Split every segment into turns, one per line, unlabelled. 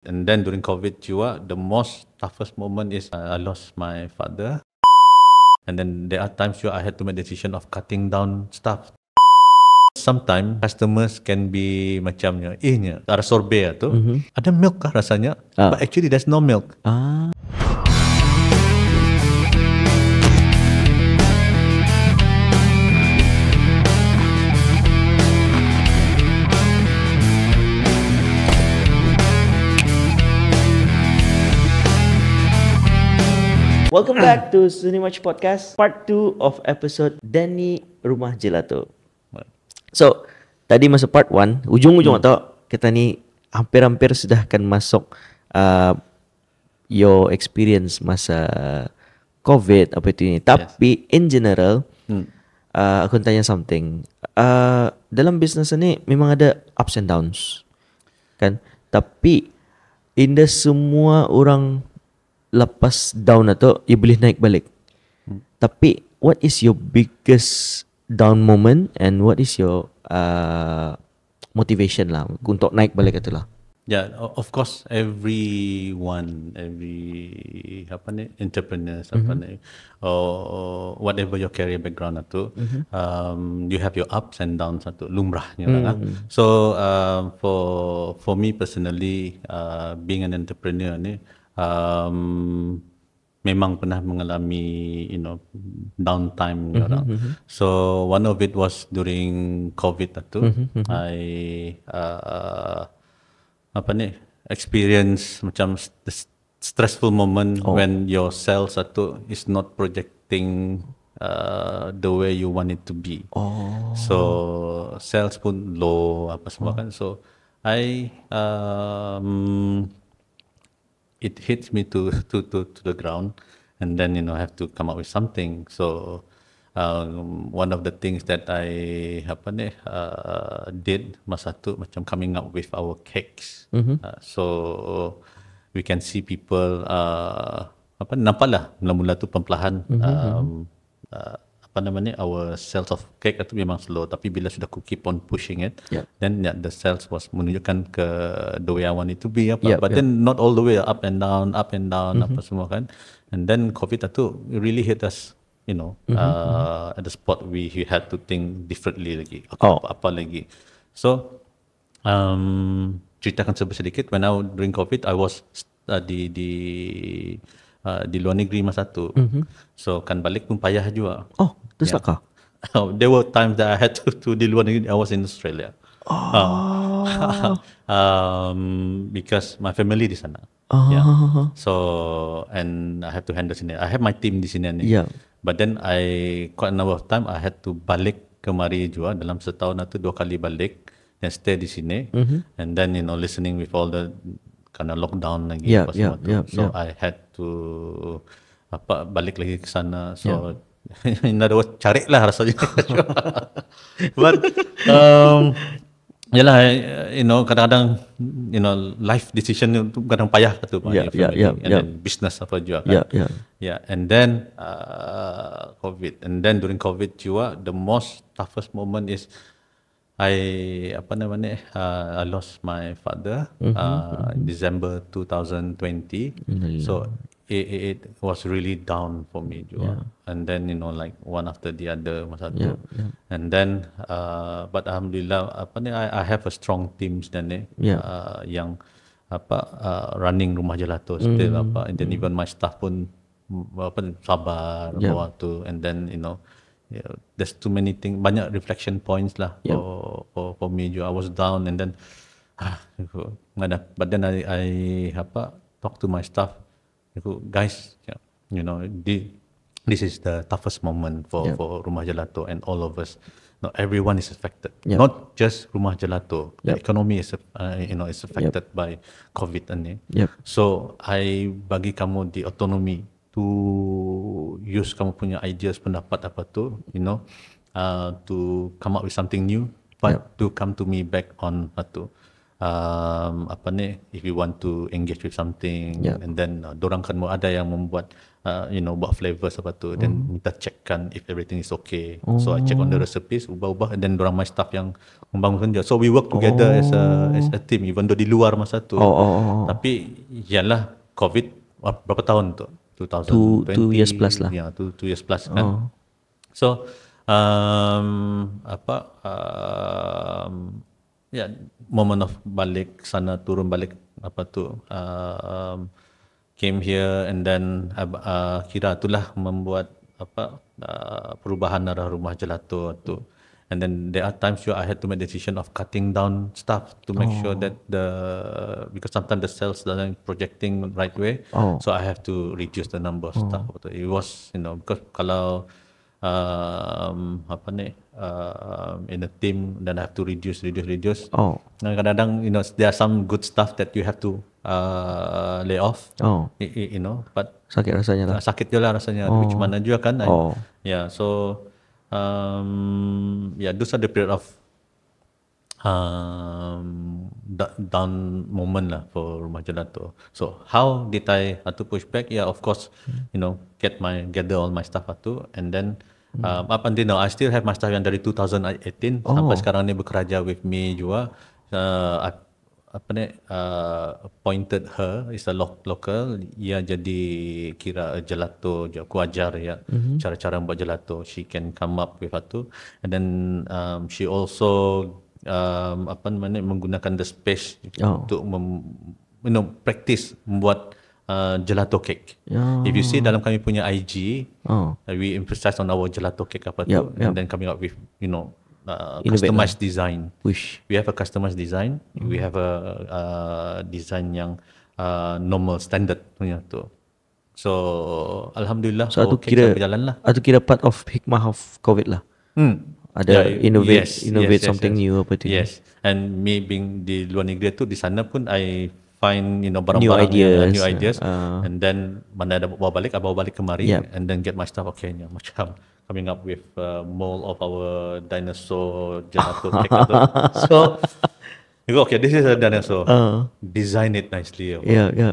And then during COVID juga, the most toughest moment is I lost my father. And then there are times I had to make decision of cutting down stuff. Sometimes customers can be macam nya ada sorbet tu, ada milk kah rasanya? But actually there's no milk.
Welcome back to Suni Watch Podcast, part 2 of episode Danny Rumah Gelato. So, tadi masa part 1, ujung-ujung atau kita ni hampir-hampir sudah akan masuk your experience masa COVID apa itu ni. Tapi in general, aku nak tanya something. Dalam bisnes ni memang ada ups and downs, kan? Tapi indah semua orang lepas down atau ia boleh naik balik. Tapi what is your biggest down moment and what is your motivation lah untuk naik balik itulah?
Yeah, of course every entrepreneurs or whatever your career background itu, you have your ups and downs atau lumrahnya lah. So for me personally, being an entrepreneur ni memang pernah mengalami downtime orang. So one of it was during COVID itu, I experience macam stressful moment when your sales itu is not projecting the way you want it to be. So sales pun low apa semua kan. So it hits me to the ground, and then I have to come up with something. So one of the things that I did masa tu macam coming up with our cakes. So we can see people nampaklah mula-mula tu perlahan our sales of cake itu memang slow, tapi bila sudah keep on pushing it, then the sales was menunjukkan ke the way I want it to be but then not all the way up and down apa semua kan. And then COVID itu really hit us at the spot we had to think differently lagi. Apa lagi. So ceritakan sedikit, when I during COVID I was di luar negeri masa tu. So kan balik pun payah juga.
Terus kah?
There were times that I had to di luar negeri. I was in Australia. Because my family di sana. So and I have to handle sini. I have my team di sini ni. But then quite a number of time I had to balik kemari juga, dalam setahun itu 2 kali balik and stay di sini. And then listening with all the karena lockdown lagi so I had to balik lagi ke sana. So in other words, carilah rasanya. But yalah, kadang-kadang life decision itu kadang payah tu and then business apa juga kan. And then COVID, and then during COVID juga the most toughest moment is I lost my father in December 2020. So it was really down for me juga. And then like one after the other masa tu. And then but alhamdulillah I have a strong team dan yang running Rumah Gelato still and then even my staff pun sabar waktu. And then there's too many things, banyak reflection points lah for me juga. I was down and then but then I talk to my staff, guys, this is the toughest moment for Rumah Gelato and all of us. Everyone is affected, not just Rumah Gelato. The economy is is affected by COVID ini. So I bagi kamu the autonomy to use kamu punya ideas, pendapat apa tu, to come up with something new, but to come to me back on apa ni, if you want to engage with something, and then dorang kan mau ada yang membuat buat flavors apa tu, then minta checkkan if everything is okay. So I check on the recipes, ubah-ubah, and then dorang my staff yang membangun kerja. So we work together as a team, even though di luar masa tu. Tapi yalah, COVID berapa tahun tu? 2020.
2 years plus lah.
Ya, 2 years plus kan. So moment of balik sana, turun balik apa tu, came here, and then kira itulah membuat perubahan arah rumah gelato tu. And then there are times where I had to make decision of cutting down staff to make sure that because sometimes the sales doesn't projecting right way, so I have to reduce the number of staff. It was because kalau in a team, then I have to reduce. Kadang-kadang there are some good stuff that you have to lay off. But
sakit rasanya lah.
Sakit je lah rasanya. Which mana juga kan. So those are the period of down moment lah for Rumah Gelato. So how did I push back? Of course, gather all my staff and then up until now I still have my staff yang dari 2018 sampai sekarang ni bekerja with me juga. Appointed her, is a local, ia jadi kira gelato, aku ajar ya cara-cara buat gelato. She can come up with itu, and then she also menggunakan the space untuk practice membuat gelato cake. If you see dalam kami punya IG, we emphasize on our gelato cake and then coming up with customized design. We have a customized design. We have a design yang normal standard punya tu. So alhamdulillah,
so kira berjalan lah. Itu kira part of hikmah of COVID lah. Ada innovate something new apa tu.
Yes. And me being di luar negeri tu, di sana pun I find barang-barang new ideas, and then mana ada bawa balik kemari, and then get my stuff macam coming up with mold of our dinosaur gelato cake. So you go, okay, this is a dinosaur, design it nicely.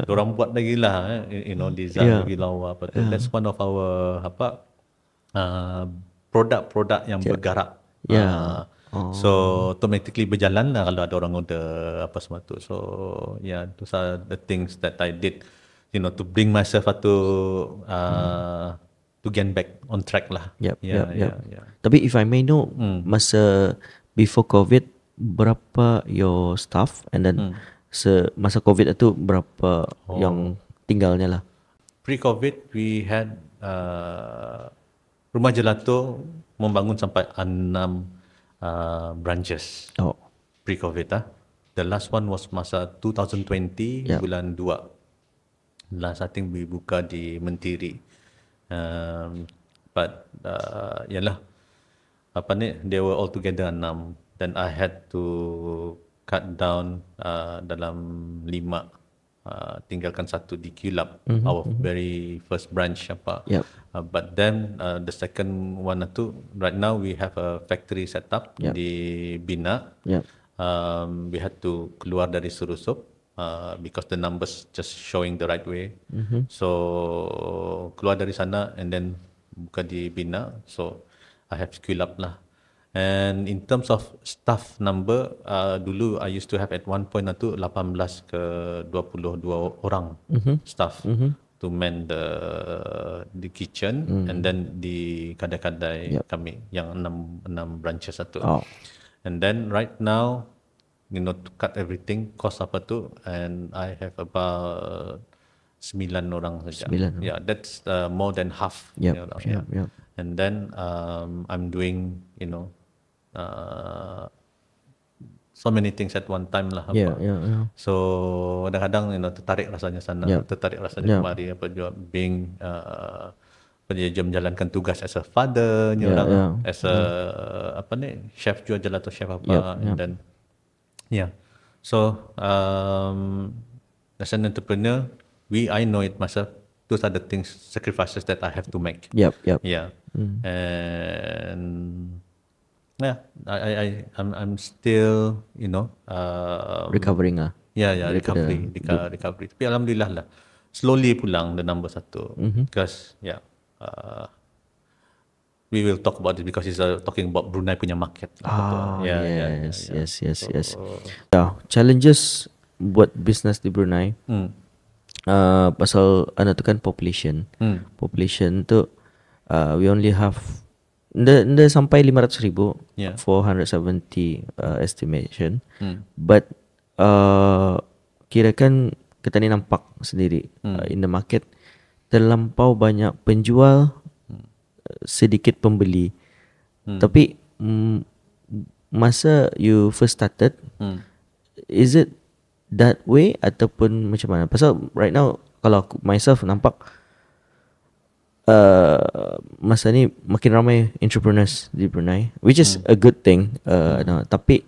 Orang buat lagi lah, design lagi lawa apa tu. That's one of our produk yang bergerak. So automatically berjalan lah kalau ada orang order apa semua tu. So those are the things that I did, to bring myself to get back on track lah.
Tapi if I may know, masa before COVID berapa your staff, and then masa COVID itu berapa yang tinggalnya lah?
Pre-COVID we had Rumah Gelato membangun sampai 6 branches. Pre-COVID The last one was masa 2020 bulan 2. Last I think we buka di Mentiri. But they were all together 6. Then I had to cut down dalam 5, tinggalkan 1 di Kulab, our very first branch but then the second one itu, right now we have a factory set up di Bina. We had to keluar dari Surusup because the numbers just showing the right way. So keluar dari sana and then buka di Bina. So I have scale up lah. And in terms of staff number, dulu I used to have at one point itu 18 ke 22 orang staff to man the kitchen, and then di kedai-kedai kami yang 6 branches satu. And then right now, to cut everything, cost apa tu, and I have about 9 orang saja. That's more than half. And then I'm doing, so many things at one time lah. So kadang-kadang tertarik rasanya sana, tertarik rasanya kemari, being dia menjalankan tugas as a father, as a chef juga, gelato chef and then so as an entrepreneur, I know it myself, those are the things, sacrifices that I have to make. And Yeah, I'm still,
recovering lah.
recovery. Tapi alhamdulillah lah, slowly pulang the number satu, because we will talk about it because he's talking about Brunei punya market.
Yes. Challenges buat business di Brunei. Pasal tu kan population. Population tu we only have nda sampai 500,000, 470 estimation. But kirakan kita ni nampak sendiri in the market terlampau banyak penjual, sedikit pembeli. Tapi masa you first started, is it that way ataupun macam mana? Pasal right now kalau aku myself nampak masa ni makin ramai entrepreneurs di Brunei, which is a good thing. Tapi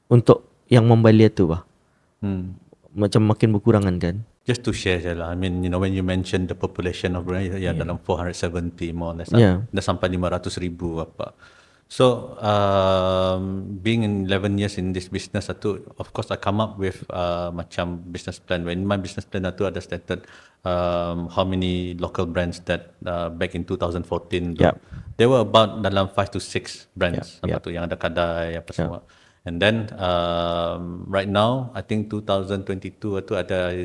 untuk yang membalia tu macam makin berkurangan kan?
Just to share je lah. I mean, when you mentioned the population of Brunei, dalam 470 more or less. Dah sampai 500,000 apa. So, being in 11 years in this business, of course I come up with macam business plan. When my business plan ada stated how many local brands that back in 2014, there were about dalam 5 to 6 brands apa tu yang ada kadai apa semua. And then right now, I think 2022 itu ada,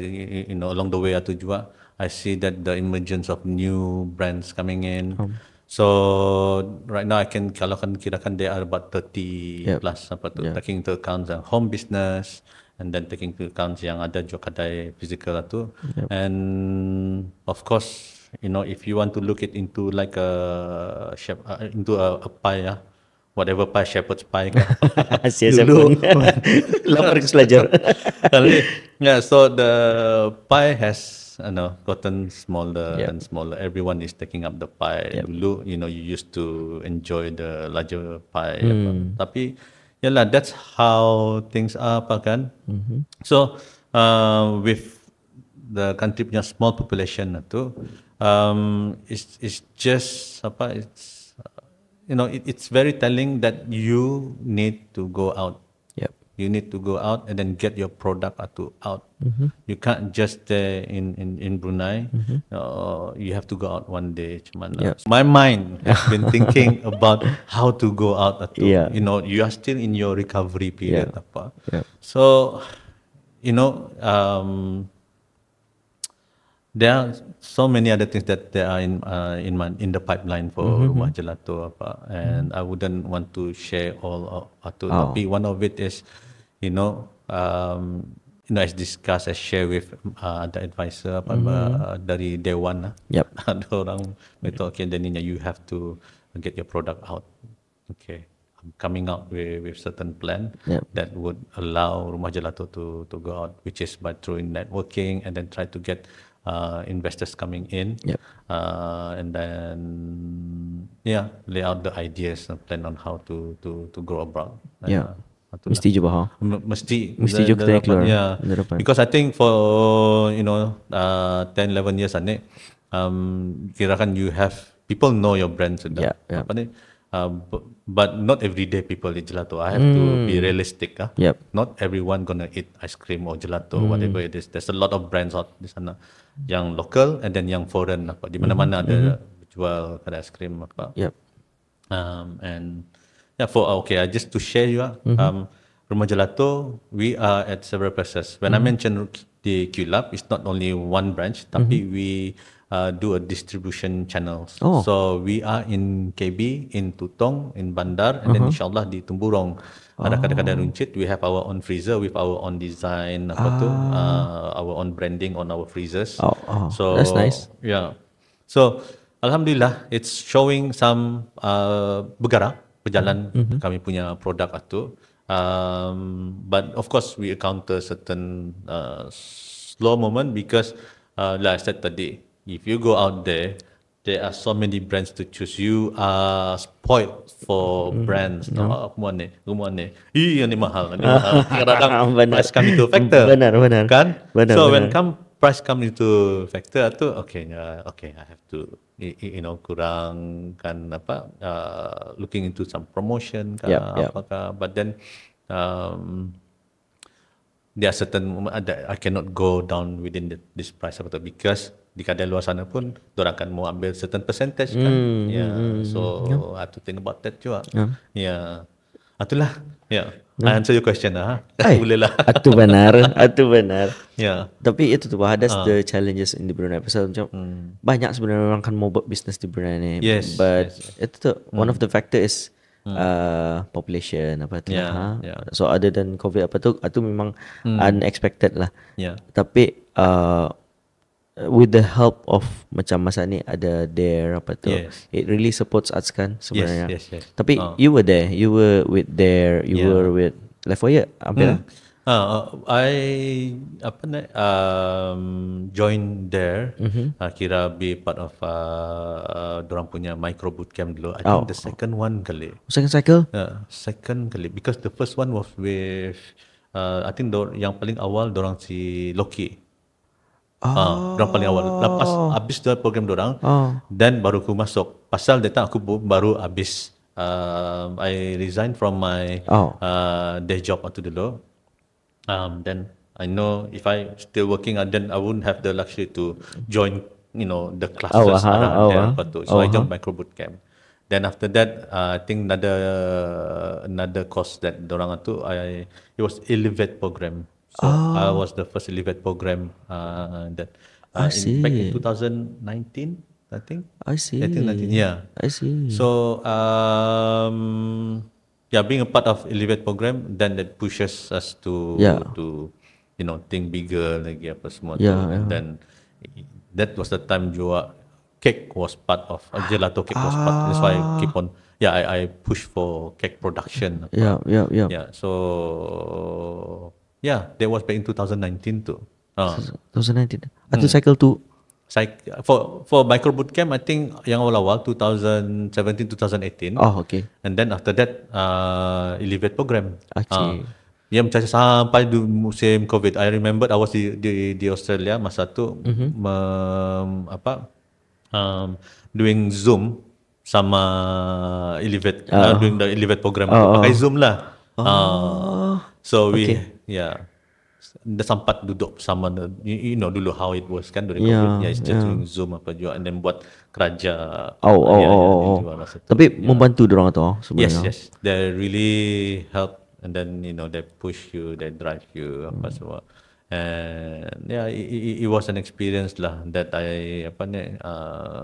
along the way juga, I see that the emergence of new brands coming in. So right now kalau kirakan there are about 30 plus apa tu, taking into account the home business, and then taking into account yang ada juga kadai physical tu. And of course, if you want to look it into like into a pie, whatever pie, shepherd's pie kan.
Dulu lapar ke selajar.
So the pie has gotten smaller and smaller. Everyone is taking up the pie. Dulu, you used to enjoy the larger pie. Tapi yalah, that's how things are kan. So with the country punya small population tu, it's just it's very telling that you need to go out. You need to go out and then get your product out. You can't just stay in Brunei. You have to go out one day. My mind has been thinking about how to go out. You are still in your recovery period. So, there are so many other things that there are in the pipeline for Rumah Gelato and I wouldn't want to share all tapi one of it is as discussed, as share with the advisor dari Dewan ada orang betul you have to get your product out. I'm coming out with certain plan that would allow Rumah Gelato to go out, which is by through networking and then try to get investors coming in, and then lay out the ideas and plan on how to grow abroad.
Mesti je bah.
Mesti
je kita keluar.
Because I think for 10-11 years ni, kirakan you have people know your brand sudah. But not every day people eat gelato. I have to be realistic. Not everyone gonna eat ice cream or gelato, whatever it is. There's a lot of brands out di sana, yang local and then yang foreign Di mana-mana ada jual kedai ice cream and just to share you, Rumah Gelato, we are at several places. When I mentioned the QLab, it's not only one branch, tapi we do a distribution channels. So we are in KB, in Tutong, in Bandar, and then insyaAllah di Tumburong. Ada kadang-kadang runcit, we have our own freezer with our own design, our own branding on our freezers.
So that's nice.
So alhamdulillah, it's showing some bergerak, berjalan kami punya produk itu. But of course we encounter certain slow moment because like I said tadi, if you go out there are so many brands to choose. You are spoiled for brands. Semua ni. Ini mahal. Kadang-kadang price come into factor.
Benar.
Kan? So when price come into factor tu, okay, I have to kurang kan looking into some promotion apakah, but then there are certain I cannot go down within this price because di kedai luar sana pun diorang akan mau ambil certain percentage kan. So I have to think about that juga. Itulah. I answer your question lah. Boleh lah.
Itu benar. Tapi itu tu that's the challenges in the Brunei pasal macam banyak sebenarnya orang kan mau buat bisnes di Brunei ni. But itu tu one of the factor is population apa tu. So other than COVID apa tu, itu memang unexpected lah. Tapi with the help of macam masa ni ada Dare apa tu, it really supports arts kan sebenarnya. Tapi you were there, you were with Dare, you were with Life for Year hampir.
I join Dare, kira be part of dorang punya micro bootcamp dulu. I think the second one kali.
Second cycle?
Second kali, because the first one was with I think yang paling awal dorang si Loki. Dorang paling awal. Lepas habis program dorang, dan baru aku masuk. Pasal datang aku baru habis. I resigned from my day job waktu dulu. Then I know if I still working, then I wouldn't have the luxury to join, the classes around there. So I joined micro bootcamp. Then after that, I think another course that dorang itu, it was Elevate program. So I was the first Elevate program that back in 2019, I think.
I see.
19,
I see.
So being a part of Elevate program, then that pushes us to think bigger lagi apa semua tu. Then that was the time juga cake was part of gelato cake was part. That's why I keep on. I push for cake production. So. That was back in 2019 too.
2019. Atau cycle tu?
For micro bootcamp, I think yang awal-awal 2017-2018.
Okay.
And then after that, Elevate program. Yang macam sampai di musim COVID. I remember I was di Australia masa tu doing Zoom sama Elevate, doing the Elevate program. Pakai Zoom lah. So we dah sempat duduk sama, dulu how it was kan during COVID. It's just doing Zoom apa juga, and then buat kerja.
Tapi membantu dorang tu sebenarnya.
Yes. They really help, and then they push you, they drive you apa semua. And it was an experience lah that I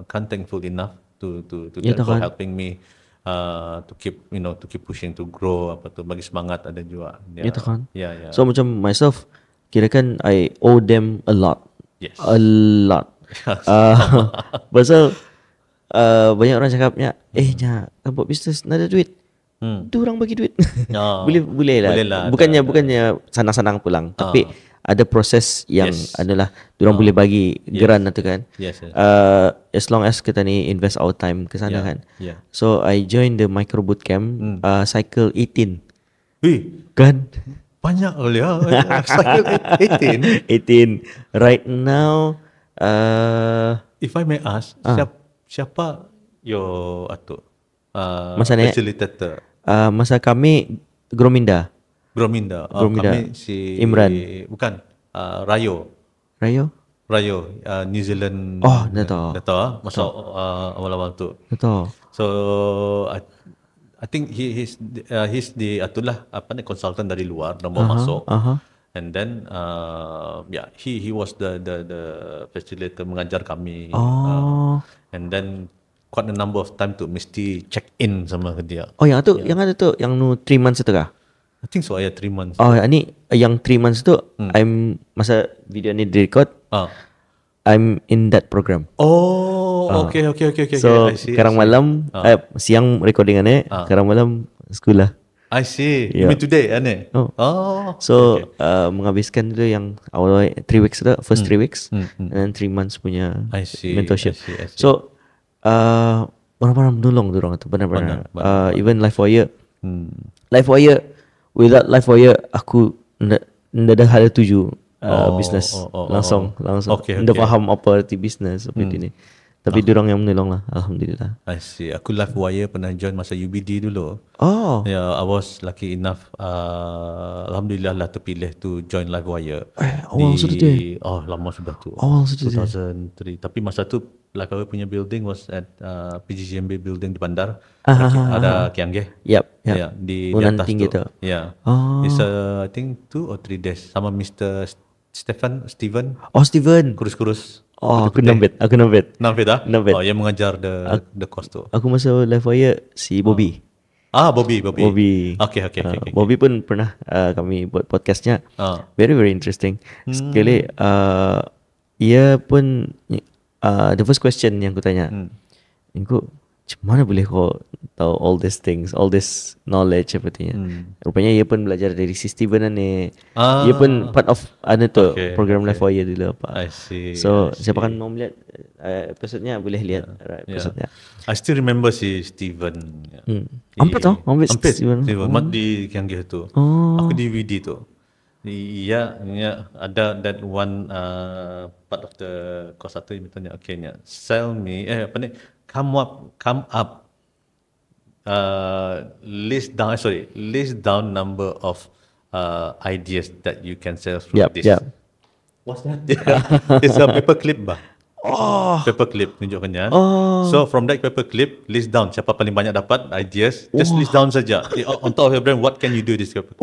can't thankful enough to them for helping me. To keep pushing, to grow apa tu, bagi semangat ada juga.
Kan? So macam myself, kira kan I owe them a lot. A lot. Pasal banyak orang cakapnya, kan buat bisnes nak ada duit. Tu orang bagi duit. Boleh lah. Bukannya senang-senang pulang, tapi ada proses yang adalah diorang boleh bagi geran tu kan. As long as kita ni invest our time ke sana kan. So I joined the micro bootcamp cycle 18. Kan?
Banyak kali cycle 18.
18. Right now
if I may ask, siapa your facilitator?
Masa kami Grominda.
Kami si
Imran.
Bukan, Rayo, New Zealand.
Dah tahu.
Masa awal-awal tu.
Betul.
So I think he's the consultant dari luar dan mau masuk. And then he was the facilitator, mengajar kami. And then quite a number of time tu mesti check in sama dia.
Yang ada tu yang 3 months itu kah?
I think so, 3 months.
Ni yang 3 months tu, I'm masa video ni record, I'm in that program.
Okay.
So, sekarang malam, siang recording ni, sekarang malam sekolah.
I see. You mean today, ane?
So, menghabiskan dulu yang awal 3 weeks tu, first 3 weeks, and then 3 months punya mentorship. I see. So, orang-orang menolong dorang tu, benar-benar. Even Life for Year. Life for Year, without Life for Year, aku ndak ada tuju business langsung.
Okay.
Ndak faham apa arti business seperti ni. Tapi diorang yang menolong lah, alhamdulillah.
I see. Aku Livewire pernah join masa UBD dulu.
Oh.
Yeah, I was lucky enough. Alhamdulillah lah terpilih to join Livewire.
Awal sudah tu.
Oh, lama sudah tu.
Awal sudah
2003. Tapi masa tu Livewire punya building was at PGGMB building di Bandar. Ada Kianggeh.
Yep.
Yeah, di atas
tinggi tu.
Yeah.
Oh.
It's I think 2 or 3 days sama Mr. Steven.
Oh, Steven.
Kurus-kurus.
Oh, aku nambet.
Nampak dah?
Nambet.
Oh, yang mengajar the course tu.
Aku masa Livewire si Bobby.
Bobby. Okay.
Bobby pun pernah kami buat podcastnya. Very interesting. Sekali ia pun the first question yang aku tanya. Aku macam mana boleh kau tahu all these things, all this knowledge sepertinya. Rupanya ia pun belajar dari si Steven ni. Ia pun part of program Livewire dulu apa.
I see.
So siapa kan mau melihat episodenya boleh lihat episodenya.
I still remember si Steven.
Ampet Steven.
Mat di Kianggeh tu. Aku di VD tu. Iya, ada that one part of the course satu yang bertanya, okay, sell me, come up, list down number of ideas that you can sell through this. What's that? It's a paperclip bah. Paperclip tunjukkannya. So from that paperclip, list down siapa paling banyak dapat ideas. Just list down saja. On top of your brain, what can you do this paperclip?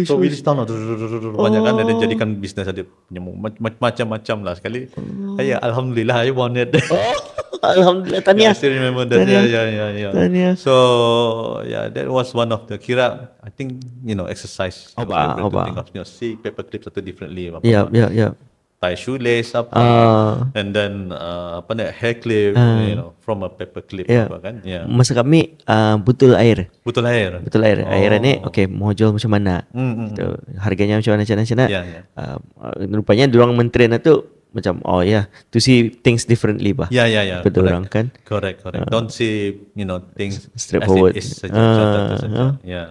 So we list down banyak kan, dan jadikan bisnes ada macam-macam lah sekali. Alhamdulillah, I won it.
Alhamdulillah, Tania.
I still remember that. Yeah.
Tania.
So that was one of the kira. I think exercise. See paperclip satu differently.
Yeah.
Tie shoelace and then hair clip, from a paper clip kan.
Masa kami butul air. Air ni mau jual macam mana? Harganya macam mana? Rupanya diorang mentrain tu macam to see things differently bah. Betul orang kan.
Correct. Don't see things
straightforward.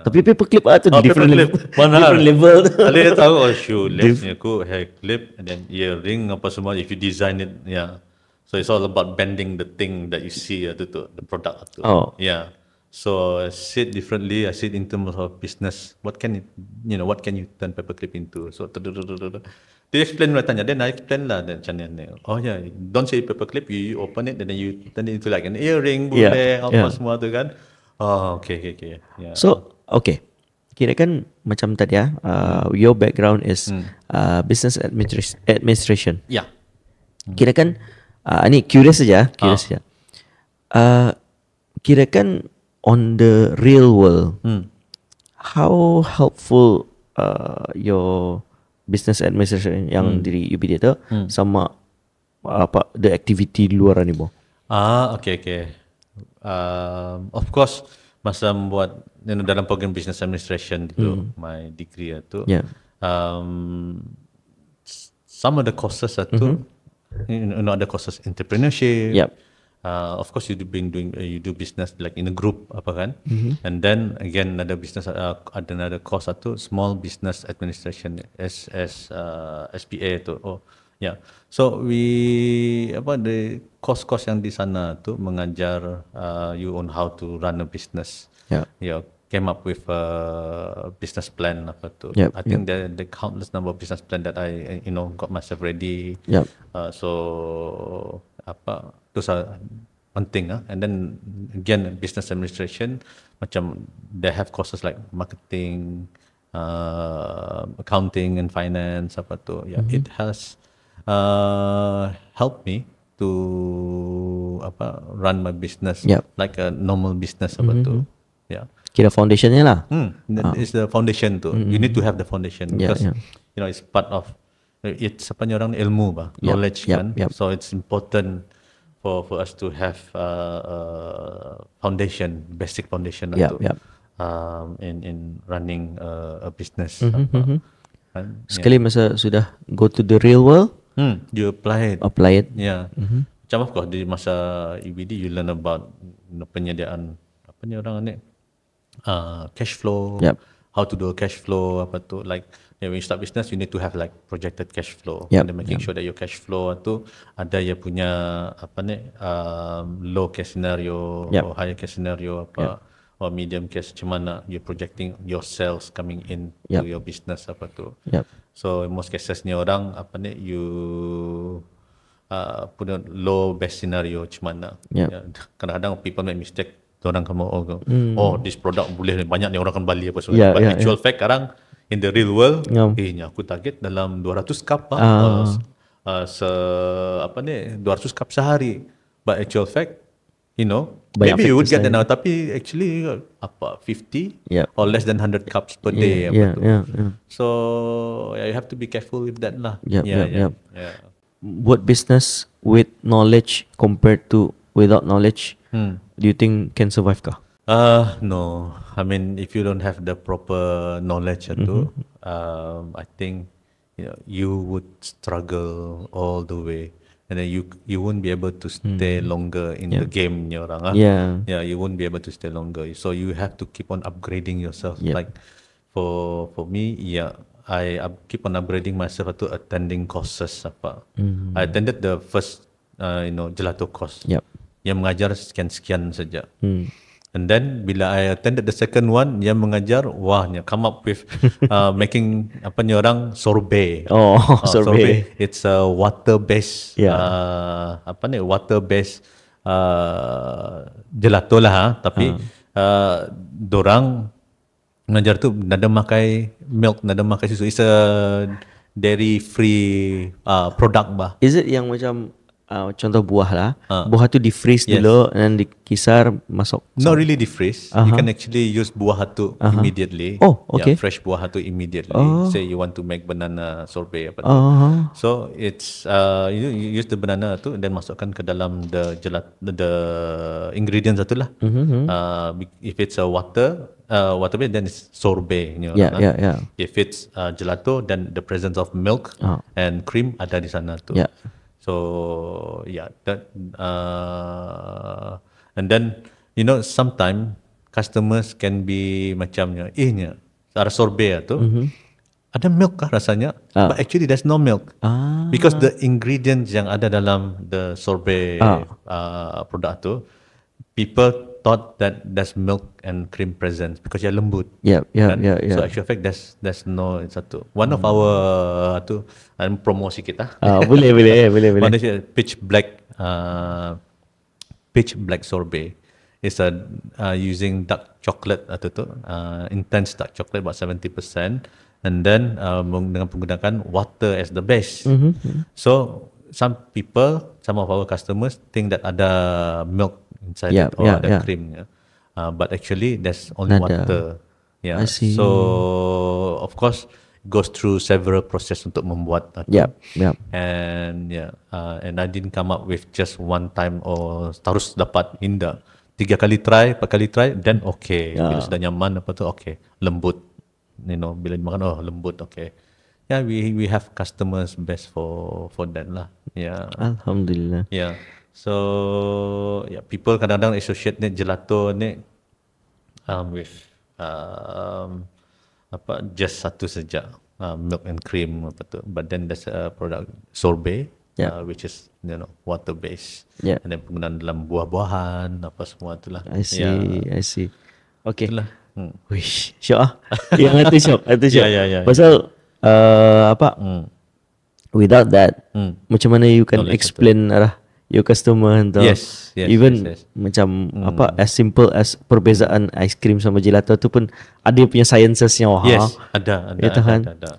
Tapi paperclip tu different level.
Ada tahu shoelace ni aku hair clip and then earring apa semua, if you design it, so it's all about bending the thing that you see the product tu. So I see it differently. I see it in terms of business. What can you turn paperclip into? So they explain lah, tanya. Then I explain lah macam ni. Don't say paperclip. You open it and then you turn it into like an earring, boleh apa semua tu kan. Okay. Yeah.
So kira kan macam tadi your background is business administration.
Yeah.
Kira kan ni curious saja. Kira kan on the real world, how helpful your business administration yang diri UBD tu sama the activity luar ni boh?
Okay. Of course, masa buat dalam program business administration itu, my degree itu, some of the courses itu, ada courses entrepreneurship. Of course, you do business like in a group apa kan, and then again ada another course satu small business administration SPA tu. So the course yang di sana tu mengajar you on how to run a business. Came up with a business plan apa tu. I think the countless number of business plan that I got myself ready. So those are one thing. And then again, business administration, macam they have courses like marketing, accounting and finance apa tu. It has helped me to run my business like a normal business apa tu.
Kira foundationnya lah.
That is the foundation tu. You need to have the foundation because it's part of it's orang ilmu bah, knowledge kan. So it's important for us to have foundation, basic foundation in running a business.
Sekali masa sudah go to the real world,
you apply it. Macam of course di masa UBD you learn about penyediaan orang ni cash flow, how to do a cash flow apa tu, like when you start business, you need to have like projected cash flow.
Yep,
And then making sure that your cash flow tu ada ya punya low case scenario or higher case scenario or medium case, macam mana you're projecting your sales coming in to your business apa tu. So in most cases ni orang you put a low best scenario macam mana. Kadang-kadang people make mistake. Orang kamu this product boleh banyak ni orang akan beli apa semua. But actual fact sekarang in the real world, aku target dalam 200 cup 200 cup sehari. But actual fact, maybe you would get that now, tapi actually 50 or less than 100 cups per day. So you have to be careful with that lah.
Buat business with knowledge compared to without knowledge, do you think can survive kah?
No. I mean, if you don't have the proper knowledge I think you would struggle all the way, and then you won't be able to stay longer in the game ni orang. You won't be able to stay longer. So you have to keep on upgrading yourself. Like for me, I keep on upgrading myself to attending courses apa. I attended the first gelato course. Yang mengajar sekian-sekian saja. And then bila I attended the second one, yang mengajar come up with making sorbet. Sorbet. It's a water based water based gelato lah, tapi dorang mengajar tu nada makai milk, nada makai susu. It's a dairy free product bah.
Is it yang macam contoh buah lah, buah tu di freeze dulu dan dikisar masuk?
Not really di freeze. You can actually use buah tu immediately.
Fresh
buah tu immediately. Say you want to make banana sorbet apa tu. So it's you use the banana tu and then masukkan ke dalam the ingredients tu lah. If it's a water based, then it's sorbet. If it's gelato, then the presence of milk and cream ada di sana tu. So that and then sometimes customers can be macamnya ada sorbet tu ada milk kah rasanya, but actually there's no milk because the ingredients yang ada dalam the sorbet product tu, people thought that there's milk and cream present because you're lembut. So actual fact there's no satu. One of our promosi kita.
Boleh.
One is pitch black sorbet. It's using dark chocolate intense dark chocolate about 70%, and then dengan menggunakan water as the base. So some of our customers think that ada milk inside it or ada cream, but actually there's only water.
I see.
So of course it goes through several process untuk membuat. And and I didn't come up with just one time or terus dapat indah. 3 kali try, 4 kali try, then okay. Bila sudah nyaman lembut. Bila dimakan lembut, okay. We have customers best for that lah.
Alhamdulillah.
So people kadang-kadang associate gelato ni with just satu saja, milk and cream but then there's a product sorbet which is water based, and then penggunaan dalam buah-buahan apa semua itulah.
I see. Okay. Itulah. Wish, syok yang itu syok. Pasal without that, macam mana you can explain your customer atau macam as simple as perbezaan ice cream sama gelato tu pun ada punya sciencesnya.
Ada.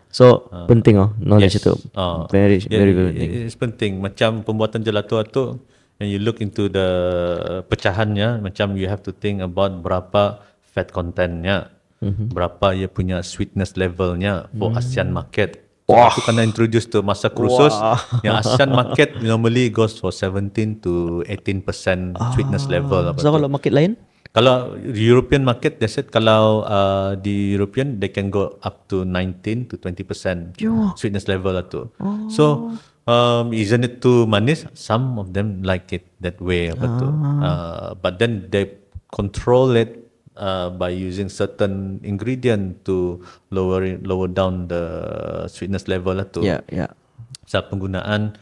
So penting knowledge itu. Very penting.
It's penting. Macam pembuatan gelato tu, when you look into the pecahannya, macam you have to think about berapa fat contentnya, berapa ia punya sweetness levelnya for ASEAN market. Aku kena introduce tu masa kursus. Yang ASEAN market normally goes for 17 to 18% sweetness level.
So kalau market lain?
Kalau European market, they said kalau di European they can go up to 19 to 20% sweetness level lah tu. So isn't it too manis? Some of them like it that way apa tu. But then they control it by using certain ingredient to lower down the sweetness level lah tu. Pasal penggunaan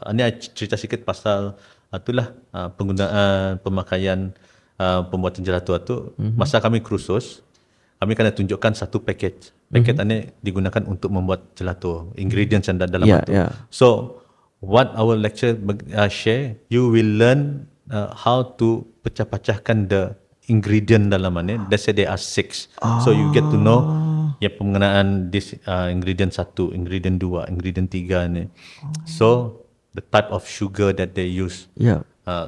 ni cerita sikit pasal itulah penggunaan pemakaian pembuatan gelato tu. Masa kami kursus, kami kena tunjukkan satu paket. Paket ini digunakan untuk membuat gelato, ingredients yang dalam itu. So what our lecture share, you will learn how to pecah-pecahkan the ingredient dalam ni. Let's say there are 6. So you get to know yang penggunaan this ingredient 1, ingredient 2, ingredient 3 ni. So the type of sugar that they use.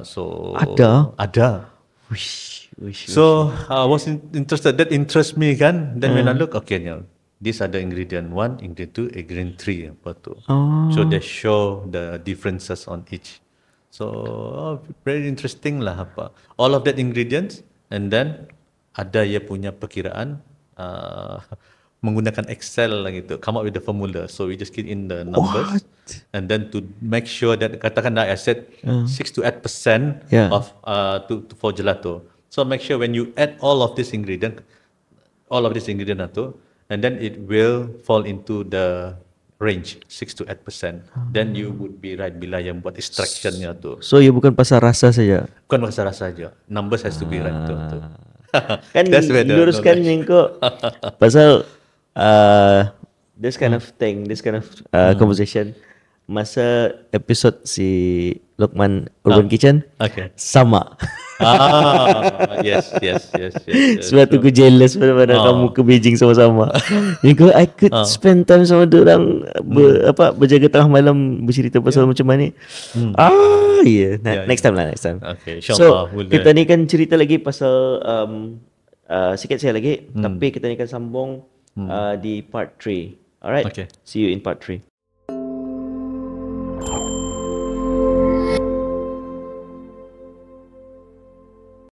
So ada. So I was interested. That interests me kan. Then when I look, okay, these are the ingredient 1, ingredient 2, ingredient 3 apa tu. So they show the differences on each. So very interesting lah apa. All of that ingredients, and then ada ia punya perkiraan menggunakan Excel lah gitu, come up with the formula. So we just key in the numbers. And then to make sure that katakanlah I said 6 to 8% of for gelato. So make sure when you add all of this ingredient tu, and then it will fall into the range 6 to 8%. Then you would be right bila yang buat extractionnya tu.
So ia bukan pasal rasa saja.
Bukan pasal rasa saja. Numbers has to be right tu.
Kan luruskan yang kau pasal this kind of thing, this kind of conversation masa episode si Lokman Urban Kitchen sama.
Yes.
Sebab tu aku jealous pada kamu ke Beijing sama-sama. Because I could spend time sama diorang berjaga tengah malam bercerita pasal macam mana. Next time.
Okay, insyaAllah.
So kita ni kan cerita lagi pasal sikit saya lagi, tapi kita ni kan sambung di part 3. Alright. See you in part 3.